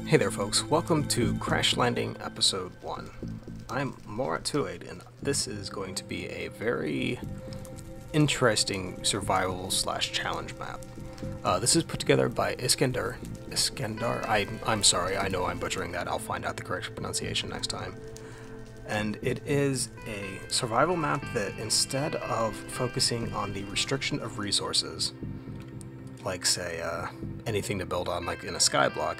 Hey there folks, welcome to Crash Landing Episode 1. I'm Morat28 and this is going to be a very interesting survival slash challenge map. This is put together by Iskandar. I'm sorry, I know I'm butchering that, I'll find out the correct pronunciation next time. And it is a survival map that instead of focusing on the restriction of resources, like say anything to build on like in a skyblock,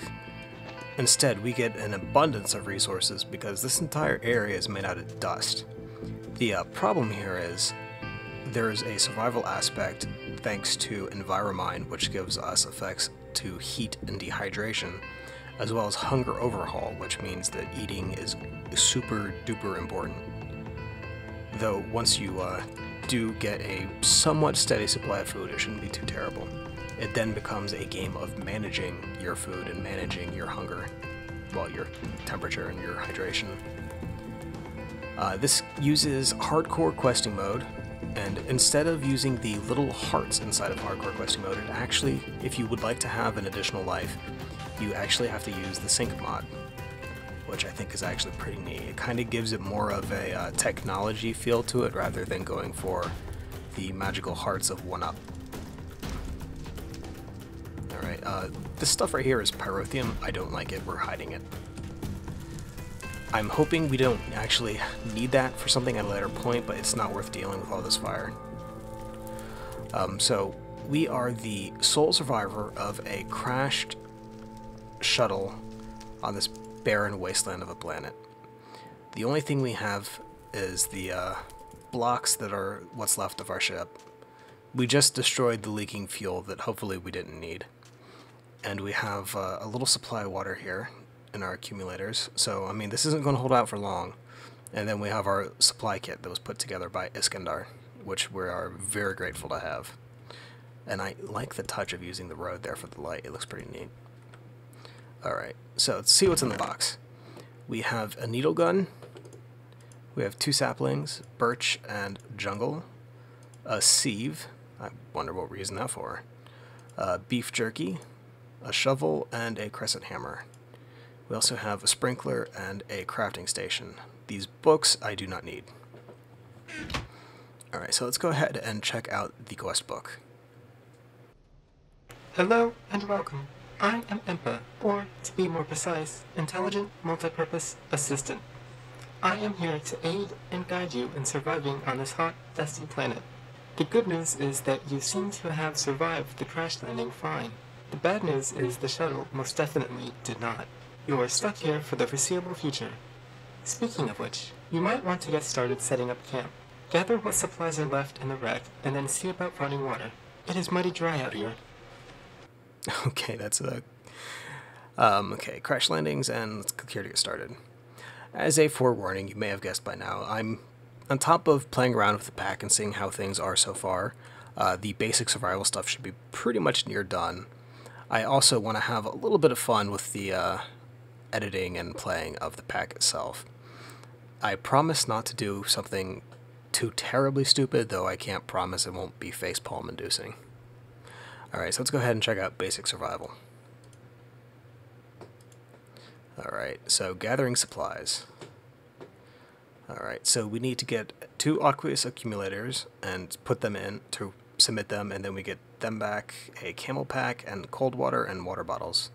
instead, we get an abundance of resources because this entire area is made out of dust. The problem here is there is a survival aspect thanks to Enviromine, which gives us effects to heat and dehydration, as well as hunger overhaul, which means that eating is super duper important. Though once you do get a somewhat steady supply of food, it shouldn't be too terrible. It then becomes a game of managing your food and managing your hunger, well, your temperature and your hydration. This uses hardcore questing mode, and instead of using the little hearts inside of hardcore questing mode, it actually, if you would like to have an additional life, you actually have to use the sync mod, which I think is actually pretty neat. It kind of gives it more of a technology feel to it rather than going for the magical hearts of 1-up. Alright, this stuff right here is pyrotheum. I don't like it. We're hiding it. I'm hoping we don't actually need that for something at a later point, but it's not worth dealing with all this fire. So, we are the sole survivor of a crashed shuttle on this barren wasteland of a planet. The only thing we have is the blocks that are what's left of our ship. We just destroyed the leaking fuel that hopefully we didn't need. And we have a little supply of water here in our accumulators, so I mean this isn't going to hold out for long. And then we have our supply kit that was put together by Iskandar, which we are very grateful to have. And I like the touch of using the road there for the light, it looks pretty neat. Alright, so let's see what's in the box. We have a needle gun, we have 2 saplings, birch and jungle, a sieve, I wonder what we're using that for, beef jerky, a shovel, and a crescent hammer. We also have a sprinkler and a crafting station. These books I do not need. Alright, so let's go ahead and check out the quest book. Hello and welcome. I am Impa, or to be more precise, Intelligent Multipurpose Assistant. I am here to aid and guide you in surviving on this hot, dusty planet. The good news is that you seem to have survived the crash landing fine. The bad news is the shuttle most definitely did not. You are stuck here for the foreseeable future. Speaking of which, you might want to get started setting up camp. Gather what supplies are left in the wreck, and then see about finding water. It is mighty dry out here. Okay, that's a... okay, crash landings, and let's click here to get started. As a forewarning, you may have guessed by now, I'm on top of playing around with the pack and seeing how things are so far. The basic survival stuff should be pretty much near done. I also want to have a little bit of fun with the editing and playing of the pack itself. I promise not to do something too terribly stupid, though I can't promise it won't be facepalm inducing. Alright, so let's go ahead and check out basic survival. Alright, so gathering supplies. Alright, so we need to get 2 aqueous accumulators and put them in to submit them, and then we get them back, a camel pack, and cold water and water bottles.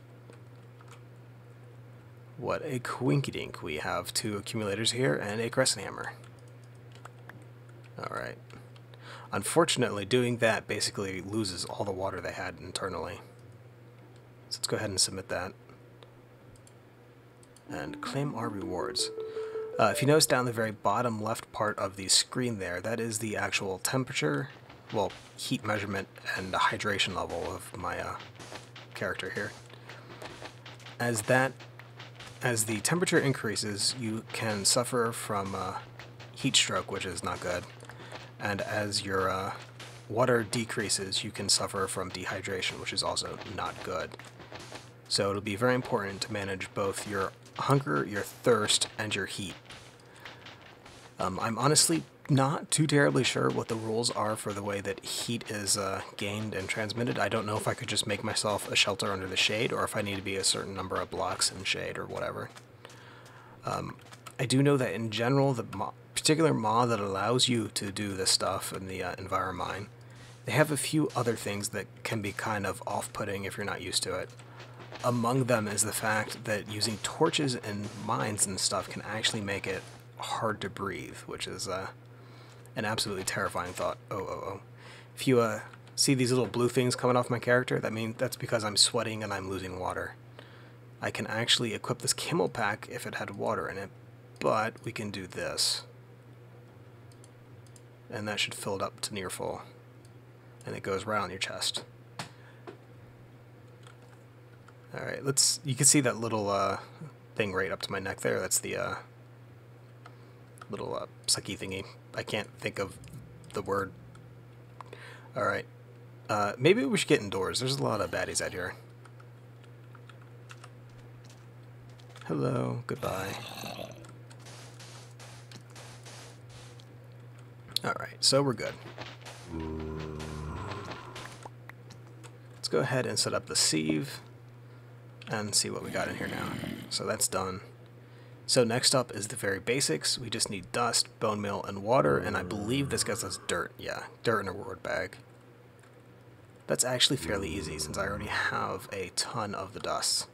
What a coinkydink. We have 2 accumulators here and a crescent hammer. Alright. Unfortunately, doing that basically loses all the water they had internally. So let's go ahead and submit that. And claim our rewards. If you notice down the very bottom left part of the screen there, that is the actual temperature, well, heat measurement and the hydration level of my character here. As the temperature increases, you can suffer from heat stroke, which is not good. And as your water decreases, you can suffer from dehydration, which is also not good. So it'll be very important to manage both your hunger, your thirst, and your heat. I'm honestly not too terribly sure what the rules are for the way that heat is gained and transmitted. I don't know if I could just make myself a shelter under the shade, or if I need to be a certain number of blocks in shade or whatever. I do know that in general, the particular mod that allows you to do this stuff in the Enviromine, they have a few other things that can be kind of off-putting if you're not used to it. Among them is the fact that using torches and mines and stuff can actually make it hard to breathe, which is an absolutely terrifying thought. Oh. If you see these little blue things coming off my character, that's because I'm sweating and I'm losing water. I can actually equip this camel pack if it had water in it, but we can do this. And that should fill it up to near full. And it goes right on your chest. Alright, you can see that little thing right up to my neck there. That's the little sucky thingy. I can't think of the word. Alright. Maybe we should get indoors. There's a lot of baddies out here. Hello. Goodbye. Alright, so we're good. Let's go ahead and set up the sieve and see what we got in here now. So that's done. So next up is the very basics. We just need dust, bone meal, and water, and I believe this gets us dirt. Yeah, dirt in a reward bag. That's actually fairly easy since I already have a ton of the dust.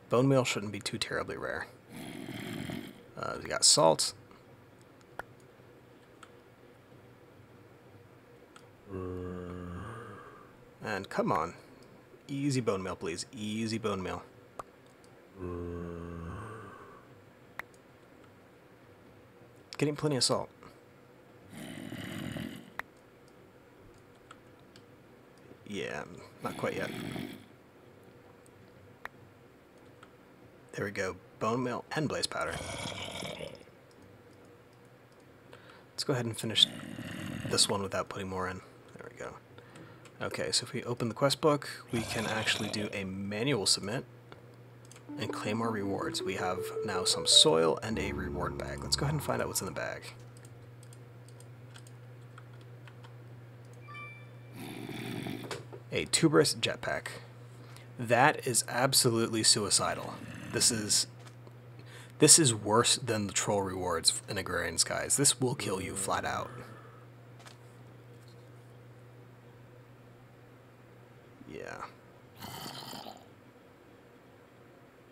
Bone meal shouldn't be too terribly rare. We got salt. And come on. Easy bone meal, please. Easy bone meal. Getting plenty of salt. Yeah, not quite yet. There we go. Bone meal and blaze powder. Let's go ahead and finish this one without putting more in. There we go. Okay, so if we open the quest book, we can actually do a manual submit and claim our rewards. We have now some soil and a reward bag. Let's go ahead and find out what's in the bag. A tuberous jetpack. That is absolutely suicidal. This is worse than the troll rewards in Agrarian Skies. This will kill you flat out. Yeah.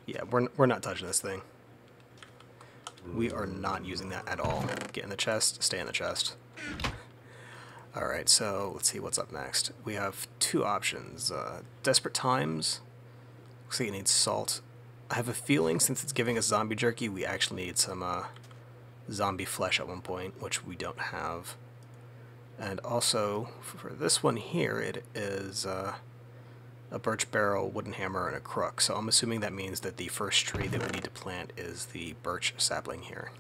Yeah, we're not touching this thing. We are not using that at all. Get in the chest, stay in the chest. Alright, so let's see what's up next. We have two options. Desperate Times. Looks like it needs salt. I have a feeling since it's giving us zombie jerky, we actually need some zombie flesh at one point, which we don't have. And also, for this one here, it is a birch barrel, wooden hammer, and a crook. So I'm assuming that means that the first tree that we need to plant is the birch sapling here.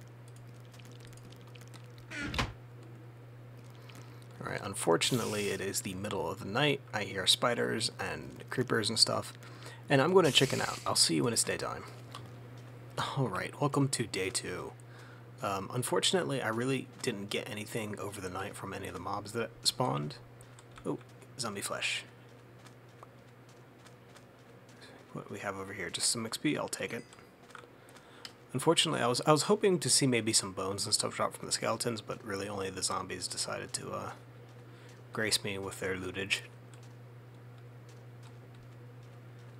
Alright, unfortunately it is the middle of the night. I hear spiders and creepers and stuff, and I'm going to chicken out. I'll see you when it's daytime. Alright, welcome to day 2. Unfortunately, I really didn't get anything over the night from any of the mobs that spawned. Oh, zombie flesh. What do we have over here? Just some XP? I'll take it. Unfortunately, I was hoping to see maybe some bones and stuff drop from the skeletons, but really only the zombies decided to grace me with their lootage.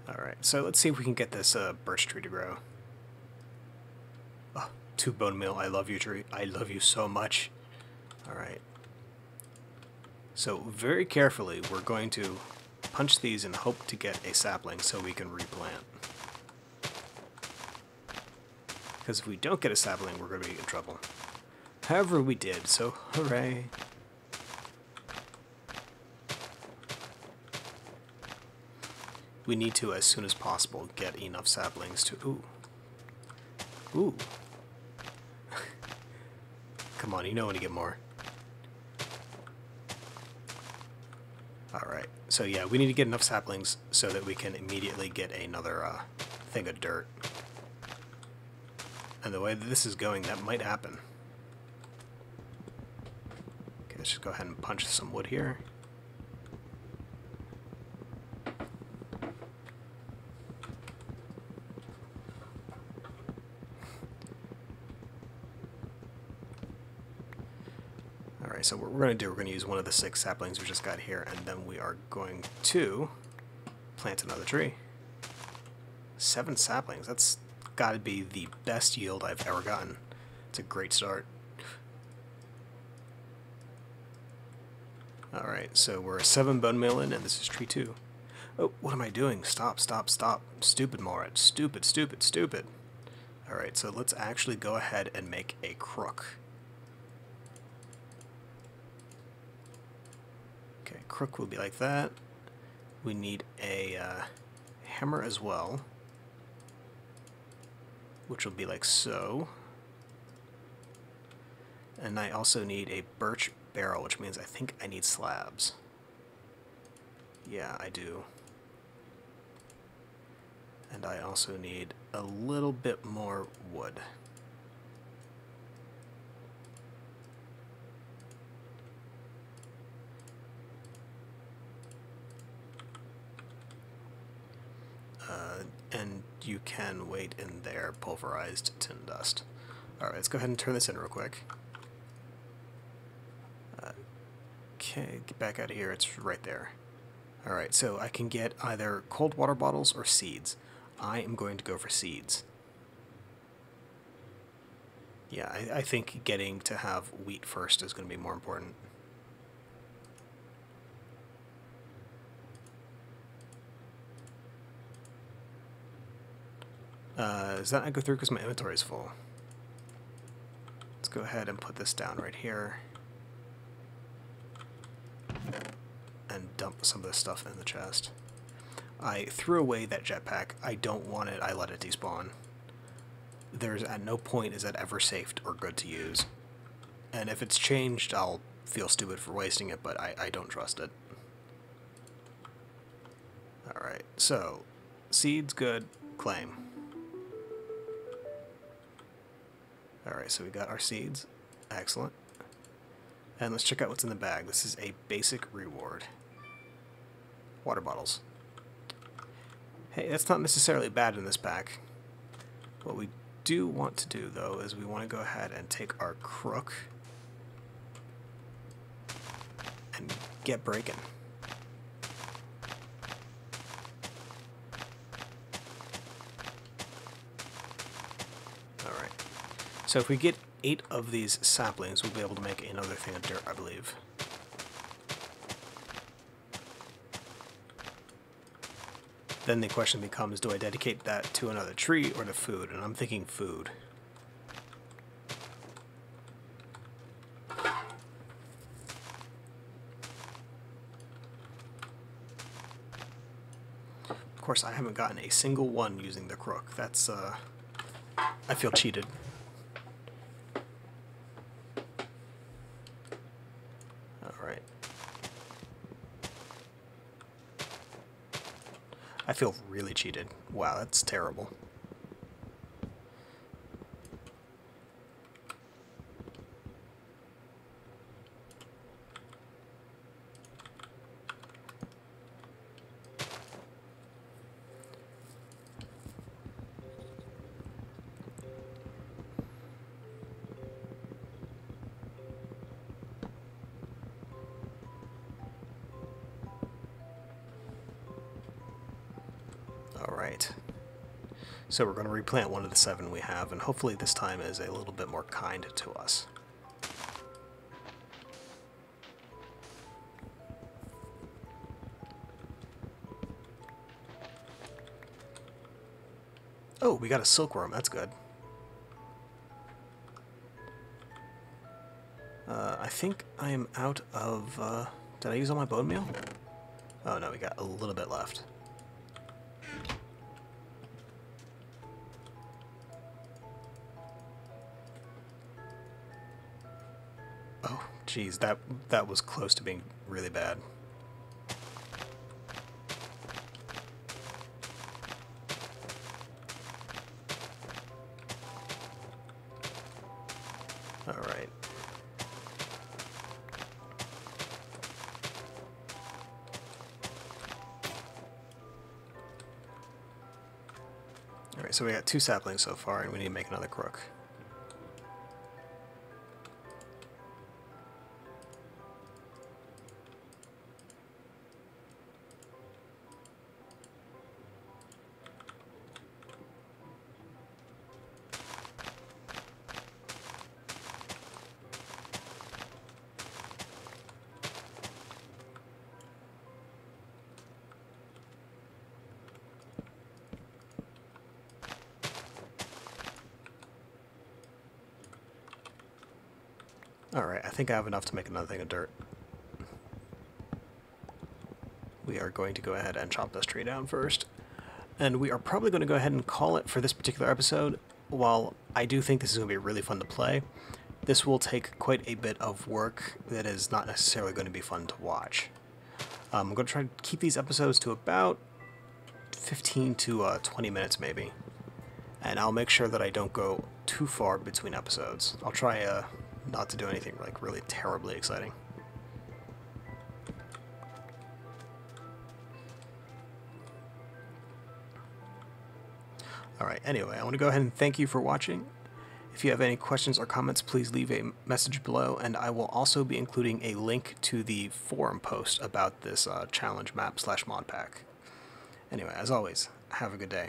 Alright, so let's see if we can get this birch tree to grow. Oh, 2 bone meal. I love you, tree. I love you so much. Alright. So very carefully, we're going to punch these and hope to get a sapling so we can replant. Because if we don't get a sapling, we're going to be in trouble. However, we did, so hooray. We need to, as soon as possible, get enough saplings to... Ooh. Ooh. Come on, you know when to get more. Alright, so yeah, we need to get enough saplings so that we can immediately get another thing of dirt. And the way that this is going, that might happen. let's just go ahead and punch some wood here. Alright, so what we're going to do, we're going to use one of the 6 saplings we just got here, and then we are going to plant another tree. 7 saplings, that's got to be the best yield I've ever gotten. It's a great start. Alright, so we're 7 bone meal in, and this is tree 2. Oh, what am I doing? Stop, stop, stop. Stupid, Morat. Stupid, stupid, stupid. Alright, so let's actually go ahead and make a crook. Okay, crook will be like that. We need a hammer as well, which will be like so. And I also need a birch barrel, which means I think I need slabs. Yeah, I do. And I also need a little bit more wood. And you can wait in there, pulverized tin dust. Alright, let's go ahead and turn this in real quick. Okay, get back out of here, it's right there. Alright, so I can get either cold water bottles or seeds. I am going to go for seeds. Yeah, I think getting to have wheat first is going to be more important. Does that not go through because my inventory is full? Let's go ahead and put this down right here. And dump some of this stuff in the chest. I threw away that jetpack. I don't want it. I let it despawn. There's at no point is that ever safe or good to use. And if it's changed, I'll feel stupid for wasting it, but I don't trust it. Alright, so seeds good, claim. Alright, so we got our seeds. Excellent. And let's check out what's in the bag. This is a basic reward. Water bottles. Hey, that's not necessarily bad in this pack. What we do want to do, though, is we want to go ahead and take our crook and get breaking. Alright. So if we get 8 of these saplings, we'll be able to make another thing of dirt, I believe. Then the question becomes, do I dedicate that to another tree or to food? And I'm thinking food. Of course, I haven't gotten a single one using the crook. That's, I feel cheated. Alright. I feel really cheated. Wow, that's terrible. Alright, so we're going to replant one of the 7 we have, and hopefully this time is a little bit more kind to us. Oh, we got a silkworm, that's good. I think I am out of, did I use all my bone meal? Oh no, we got a little bit left. Oh, geez, that was close to being really bad. Alright. Alright, so we got 2 saplings so far, and we need to make another crook. Alright, I think I have enough to make another thing of dirt. We are going to go ahead and chop this tree down first. And we are probably going to go ahead and call it for this particular episode. While I do think this is going to be really fun to play, this will take quite a bit of work that is not necessarily going to be fun to watch. I'm going to try to keep these episodes to about 15 to 20 minutes maybe. And I'll make sure that I don't go too far between episodes. I'll try not to do anything like really terribly exciting. Alright, anyway, I want to go ahead and thank you for watching. If you have any questions or comments, please leave a message below, and I will also be including a link to the forum post about this challenge map / mod pack. Anyway, as always, have a good day.